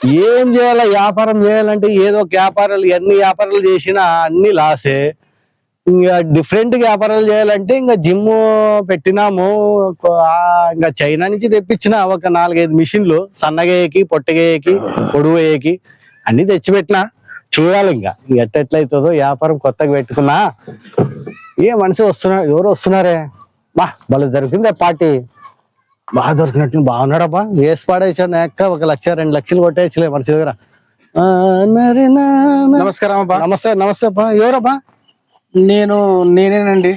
ఏం చేయాలా? వ్యాపారం చేయాలంటే ఏదో ఒక వ్యాపారాలు, ఎన్ని వ్యాపారాలు చేసినా అన్ని లాసే. ఇంకా డిఫరెంట్ వ్యాపారాలు చేయాలంటే ఇంకా జిమ్ పెట్టినాము. ఇంకా చైనా నుంచి తెప్పించిన ఒక 4-5 మిషన్లు, సన్నగేయకి, పొట్టగేయకి, పొడుగేయకి అన్ని తెచ్చిపెట్టినా. చూడాలి ఇంకా ఎట్లయితుందో. వ్యాపారం కొత్తగా పెట్టుకున్నా. ఏ మనిషి వస్తున్నారు, ఎవరు వస్తున్నారే? భలే దొరికిందే పార్టీ. బాగా దొరికినట్టు. బాగున్నాడబ్బా. వేసి పాడేసాను ఎక్క 1 లక్ష 2 లక్షలు కొట్టేయచ్చులే మనిషి దగ్గర. నమస్కారం అబ్బా. నమస్తే. నమస్తే అబ్బా. ఎవరబ్బా? నేనేనండి.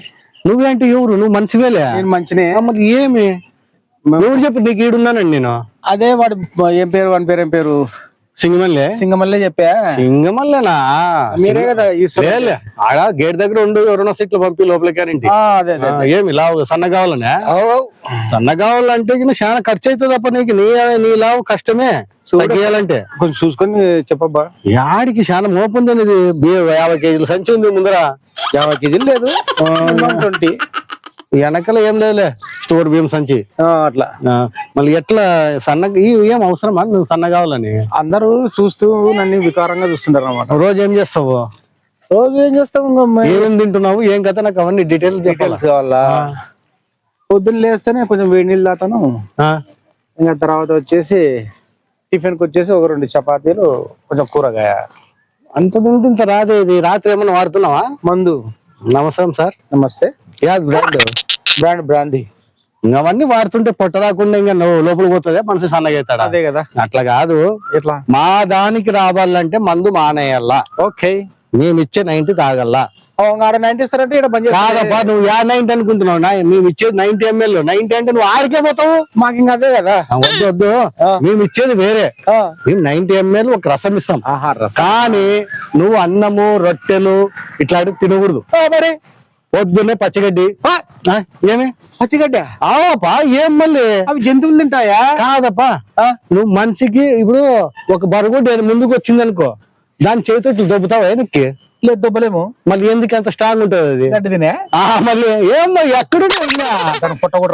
నువ్వేంటి? ఎవరు నువ్వు? మనిషివేలే. నేను మంచినే. మరి ఏమి ఎవరు చెప్పి నీకు ఈడున్నానండి నేను? అదే వాడు ఏం పేరు, వాడి పేరు ఏం పేరు? సింగమల్లే చెప్పా. సింగమల్లేనా? మీరే కదా ఆడ గేట్ దగ్గర ఉండు. ఎవరైనా సీట్లు పంపి లోపలికానండి. ఏమి లావు సన్న కావాలనే? సన్న కావాలంటే చాలా ఖర్చు అవుతుంది అప్ప నీకు. నీ లావు కష్టమే తగ్గియాలంటే. కొంచెం చూసుకొని చెప్పబ్బా. యాడికి చాలా మోపుంది. 50 కేజీల సంచి ఉంది ముందర. 50 కేజీలు లేదు, 20. వెనకల ఏం లేదులే, స్టోర్ బియ్యం సంచి అట్లా. మళ్ళీ ఎట్లా సన్నగా ఏం అవసరమా నువ్వు సన్న కావాలని? అందరూ చూస్తూ నన్ను వికారంగా చూస్తుంటారు అన్నమాట. రోజు ఏం చేస్తావు? రోజు ఏం చేస్తావు? ఏమేమి తింటున్నావు? ఏం కథ? నాకు అవన్నీ డీటెయిల్స్ కావాలా? పొద్దున్న లేస్తేనే కొంచెం వేడి నీళ్ళు తాతాను. ఇంకా తర్వాత వచ్చేసి టిఫిన్ కి వచ్చేసి 1-2 చపాతీలు, కొంచెం కూరగాయ. అంత తింటే రాదే. ఇది రాత్రి ఏమన్నా వాడుతున్నావా మందు? నమస్కారం సార్. నమస్తే. బ్రాందీ. అవన్నీ వాడుతుంటే పొట్ట రాకుండా ఇంకా లోపల పోతుంది, మనసు సన్నగా అవుతాడు. అదే కదా. అట్లా కాదు. ఎట్లా? మా దానికి రావాలంటే మందు మానేయాలా. ఓకే. మేమిచ్చే 90 తాగల్లా. 90 ఇస్తారంటే కాదప్పా. నువ్వు 90 అనుకుంటున్నావు. మేము ఇచ్చేది 90 ml. 90 అంటే నువ్వు ఆరికే పోతావు. మాకు ఇంకా అదే కదా. వద్దు. మేము ఇచ్చేది వేరే. మేము 90 ml ఒక రసం ఇస్తాం. కానీ నువ్వు అన్నము, రొట్టెలు ఇట్లాంటివి తినకూడదు. మరి పొద్దున్నే పచ్చిగడ్డి. ఏమి పచ్చిగడ్డ? ఆవపా. ఏం మళ్ళీ అవి జంతువులు తింటాయా? కాదప్పా. నువ్వు మనిషికి ఇప్పుడు ఒక బరుగుడ్డు ముందుకు వచ్చింది అనుకో, దాని చేతితో ఇట్లా దొబ్బుతావా? వెనక్కి లేదు, దొబ్బలేము. మళ్ళీ ఎందుకు అంత స్ట్రాంగ్ ఉంటుంది అది? గడ్డి తినే. మళ్ళీ ఏం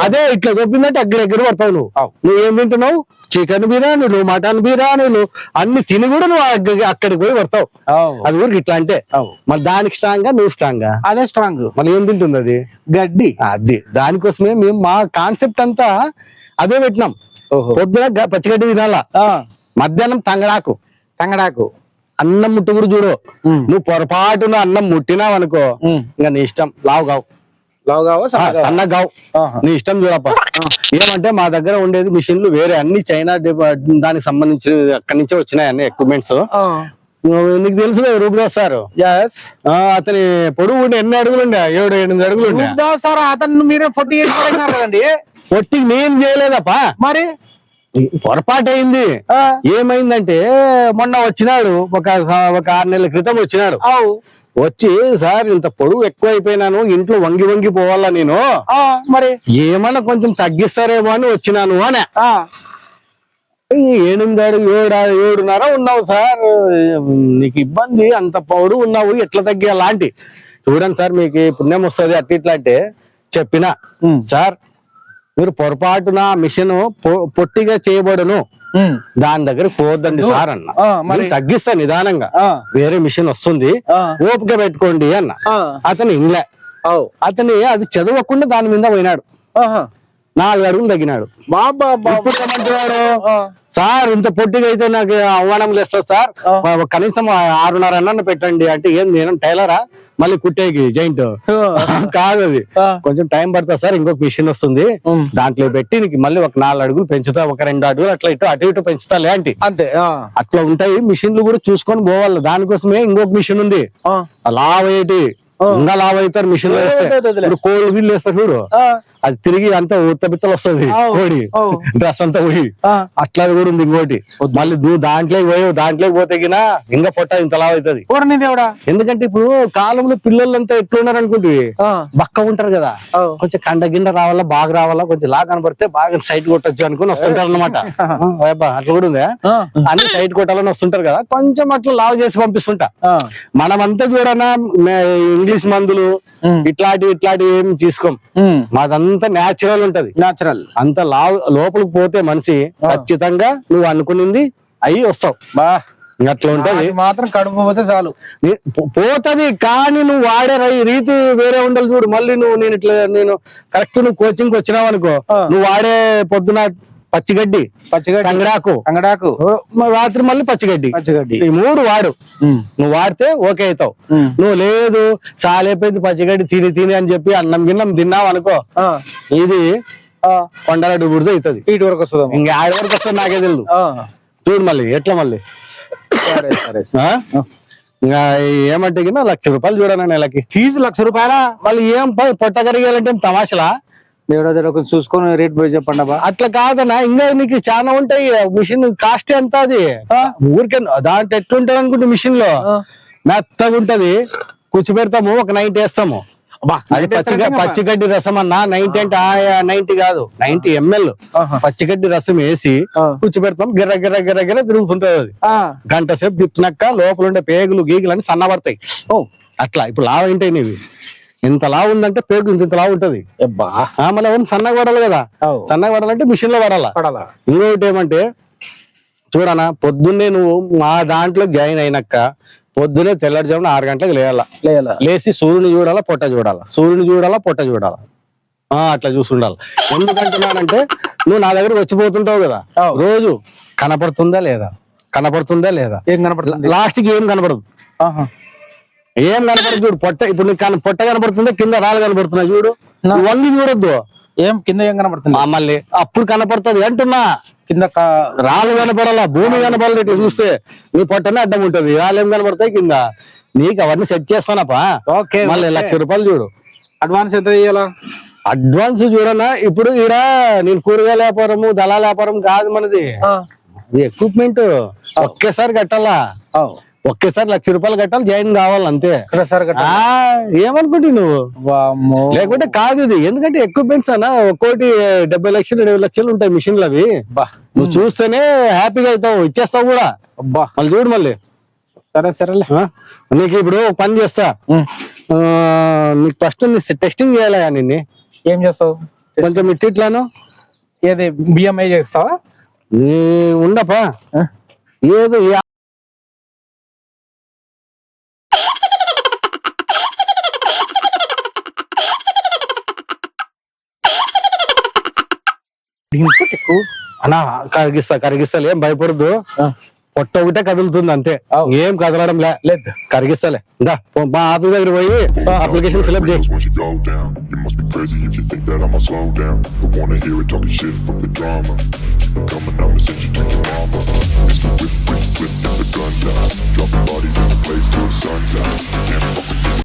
అదే ఇట్లా దొబ్బిందంటే ఎగ్గర పడతావు. నువ్వు ఏం తింటున్నావు? చికెన్ బిర్యానీలు, మటన్ బిర్యానీలు అన్ని తిని కూడా నువ్వు అక్కడికి పోయి పడతావు. అది ఊరికి ఇట్లా అంటే మళ్ళీ దానికి స్ట్రాంగ్, నువ్వు స్ట్రాంగ్. అదే స్ట్రాంగ్. మళ్ళీ ఏం తింటుంది అది? గడ్డి. అది దానికోసమే మేము మా కాన్సెప్ట్ అంతా అదే పెట్టినాం. పొద్దున పచ్చిగడ్డి తినాలా, మధ్యాహ్నం తంగడాకు. అన్నం ముట్టు కూడా చూడు. నువ్వు పొరపాటున అన్నం ముట్టినావు అనుకో, ఇంకా నీ ఇష్టం. లావు సన్నగావు నీ ఇష్టం చూడప్ప. ఏమంటే మా దగ్గర ఉండేది మిషన్లు వేరే, అన్ని చైనా దానికి సంబంధించి అక్కడి నుంచే వచ్చినాయి అన్ని ఎక్విప్మెంట్స్. నీకు తెలుసు కదా రూపుదా సార్? అతని పొడుగు ఉండే ఎన్ని అడుగులు ఉండే? 7-8 అడుగులు ఉండే సార్. అతను మీరే 40 years కదండి. పొట్టికి నేను చేయలేదప్పా. మరి పొరపాటు అయింది. ఏమైందంటే మొన్న వచ్చినాడు, ఒక 6 నెలల క్రితం వచ్చినాడు. వచ్చి సార్ ఇంత పొడుగు ఎక్కువ అయిపోయినాను, ఇంట్లో వంగి పోవాలా నేను, మరి ఏమన్నా కొంచెం తగ్గిస్తారేమో అని వచ్చినాను అనే. 8 అడుగు 7.5 ఉన్నావు సార్, నీకు ఇబ్బంది, అంత పొడుగు ఉన్నావు, ఎట్లా తగ్గాలాంటి. చూడండి సార్ మీకు పుణ్యం వస్తుంది అట్లా అంటే చెప్పినా. సార్ మీరు పొరపాటున మిషన్ పొట్టిగా చేయబడును, దాని దగ్గర పోవద్దండి సార్ అన్న. తగ్గిస్తా నిదానంగా, వేరే మిషన్ వస్తుంది, ఓపిక పెట్టుకోండి అన్న. అతను ఇంగ్లే. అతని అది చదవకుండా దాని మీద పోయినాడు. 4 అడుగులు తగ్గినాడు. ఇప్పుడు ఏమంటున్నాడు? సార్ ఇంత పొట్టిగా అయితే నాకు అవమానం లేస్తా సార్, కనీసం 6.5 అన్న పెట్టండి అంటే. ఏం నేను టైలరా మళ్ళీ కుట్టేకి జాయింట్ కాదు, అది కొంచెం టైం పడుతుంది సార్, ఇంకొక మిషన్ వస్తుంది దాంట్లో పెట్టి నీకు మళ్ళీ ఒక 4 అడుగులు పెంచుతా, ఒక 2 అడుగులు అట్లా అటు ఇటు పెంచుతా లేంటి. అంతే. అట్లా ఉంటాయి మిషన్లు కూడా, చూసుకొని పోవాలి. దానికోసమే ఇంకొక మిషన్ ఉంది, లావేటి ఇంకా లావ్ అవుతారు మిషన్ లో వేస్తే. కోళ్ళు వీళ్ళు వేస్తారు చూడు, అది తిరిగి అంతా ఉత్తపిత్తలు వస్తుంది కోడి డ్రెస్ అంతా పోయి. అట్లా కూడా ఉంది ఇంకోటి. మళ్ళీ నువ్వు దాంట్లోకి పోతే గినా ఇంకా పొట్ట ఇంత లావ్ అవుతుంది. ఎందుకంటే ఇప్పుడు కాలంలో పిల్లలంతా ఎట్లున్నారు అనుకుంటే బక్క ఉంటారు కదా, కొంచెం కండ రావాలా, బాగా రావాలా, కొంచెం లాగా కనబడితే బాగా సైట్ కొట్టచ్చు అనుకుని వస్తుంటారు అనమాట. అట్లా కూడా ఉందా? అన్ని సైట్ కొట్టాలని వస్తుంటారు కదా, కొంచెం అట్లా లావ్ చేసి పంపిస్తుంటా. మనమంతా చూడనా ఇంగ్లీష్ మందులు ఇట్లాంటివి ఏమి తీసుకోం, మాదంతా న్యాచురల్ ఉంటది. న్యాచురల్ అంత లోపలికి పోతే మనిషి ఖచ్చితంగా నువ్వు అనుకునింది అయ్యి వస్తావు. బా ఇంక అట్లా ఉంటది. అది మాత్రం కడుపు పోతే చాలు. పోతది కానీ నువ్వు వాడే రీతి వేరే ఉండాలి చూడు. మళ్ళీ నేను కరెక్ట్ నువ్వు కోచింగ్ వచ్చినావు అనుకో, నువ్వు వాడే పొద్దున పచ్చిగడ్డి, కంగడాకు, రాత్రి మళ్ళీ పచ్చిగడ్డి, ఈ 3 వాడు. నువ్వు వాడితే ఓకే అవుతావు. నువ్వు లేదు చాలైపోయింది పచ్చిగడ్డి తిని తిని అని చెప్పి అన్నం గిన్నం తిన్నావు అనుకో, ఇది కొండల డుబుడుతో అవుతుంది. ఇటు వరకు వస్తుంది, ఇంకా ఆడి వరకు వస్తుంది నాకే తెలియదు. చూడు మళ్ళీ ఎట్లా మళ్ళీ ఇంకా ఏమంటే కింద ₹1,00,000 చూడనా నెలకి ఫీజు ₹1,00,000. మళ్ళీ ఏం పొట్ట కరిగేయాలంటే తమాషలా. దేవుడా చూసుకొని రేట్ పోయి చెప్పండి అబ్బా. అట్లా కాదన్నా, ఇంకా నీకు చాలా ఉంటాయి. మిషన్ కాస్ట్ ఎంత అది ఊరికే దాంట్లో ఎట్లుంటది అనుకుంటే మిషన్ లో మెత్తగా ఉంటది. కూర్చోబెడతాము, ఒక 90 వేస్తాము. అది పచ్చిగడ్డి రసం అన్నా 90 అంటే 90 కాదు, 90 ml పచ్చిగడ్డి రసం వేసి కూర్చోబెడతాం. గిర్ర గిర్ర గిర్ర గిర్ర తిరుగుతుంటది. అది గంట సేపు తిప్పినాక లోపల ఉండే పేగులు గీగులు అని సన్నబడతాయి. అట్లా ఇప్పుడు లావు ఏంటాయి నీవి, ఇంత లావు ఉందంటే పేగు ఇంత లావు ఉంటది. మళ్ళీ సన్నగా పడాలి కదా, సన్నగా పడాలంటే మిషన్ లో పడాలా. ఇంకొకటి ఏమంటే చూడనా, పొద్దున్నే నువ్వు మా దాంట్లో జాయిన్ అయినాక పొద్దునే తెల్లవారుజామున 6 గంటలకు లేచి సూర్యుని చూడాలా, పొట్ట చూడాలా, సూర్యుని చూడాలా, పొట్ట చూడాలా. అట్లా చూసుండాలి. ఎందుకంటున్నానంటే నువ్వు నా దగ్గర వచ్చిపోతుంటావు కదా, రోజు కనపడుతుందా లేదా, కనపడుతుందా లేదా, ఏం కనపడుతుంది, లాస్ట్ కి ఏం కనపడదు. ఏం కనపడదు చూడు. పొట్ట ఇప్పుడు నీకు పొట్ట కనపడుతుందా, కింద రాళ్ళు కనపడుతున్నాయి చూడు. వంగి చూడొద్దు, ఏం కింద ఏం కనపడుతుంది మళ్ళీ అప్పుడు కనపడుతుంది అంటున్నా. కింద రాళ్ళు కనపడాలా, భూమి కనపడాలి. ఇట్లా చూస్తే నీ పొట్టనే అడ్డం ఉంటది, రాళ్ళు ఏం కనపడతాయి కింద. నీకు అవన్నీ సెట్ చేస్తానప్పా. మళ్ళీ ₹1,00,000 చూడు. అడ్వాన్స్ ఎంత ఇయ్యాలా? అడ్వాన్స్ చూడనా, ఇప్పుడు ఈడ నేను కూరగాయల వ్యాపారము దళాల వ్యాపారం కాదు మనది. ఎక్విప్మెంట్ ఒకేసారి కట్టాలా, ఒకేసారి ₹1,00,000 కట్టాలి, జాయిన్ కావాలి అంతే. ఏమనుకుంటే నువ్వు, లేకుంటే కాదు ఇది. ఎందుకంటే ఎక్విప్మెంట్స్ అన్నా ఒక్కోటి 70 లక్షలు 20 లక్షలు ఉంటాయి మిషన్లు. అవి నువ్వు చూస్తేనే హ్యాపీగా అవుతావు, ఇచ్చేస్తావు కూడా. మళ్ళీ చూడు మళ్ళీ. సరే సరేలే, నీకు ఇప్పుడు పని చేస్తా. నీకు ఫస్ట్ టెస్టింగ్ చేయాలా నిన్ను. ఏం చేస్తావు? కొంచెం ఇట్లాను ఏది బిఎంఐ చేస్తావా? ఉండపా ఏదో అన్నా కరిగిస్తా ఏం భయపడద్దు. పొట్ట ఒకటే కదులుతుంది అంతే, ఏం కదలడం లేదు. కరిగిస్తాలే. మా ఆఫీస్ దగ్గర పోయి అప్లికేషన్ ఫిల్అప్ చేయి.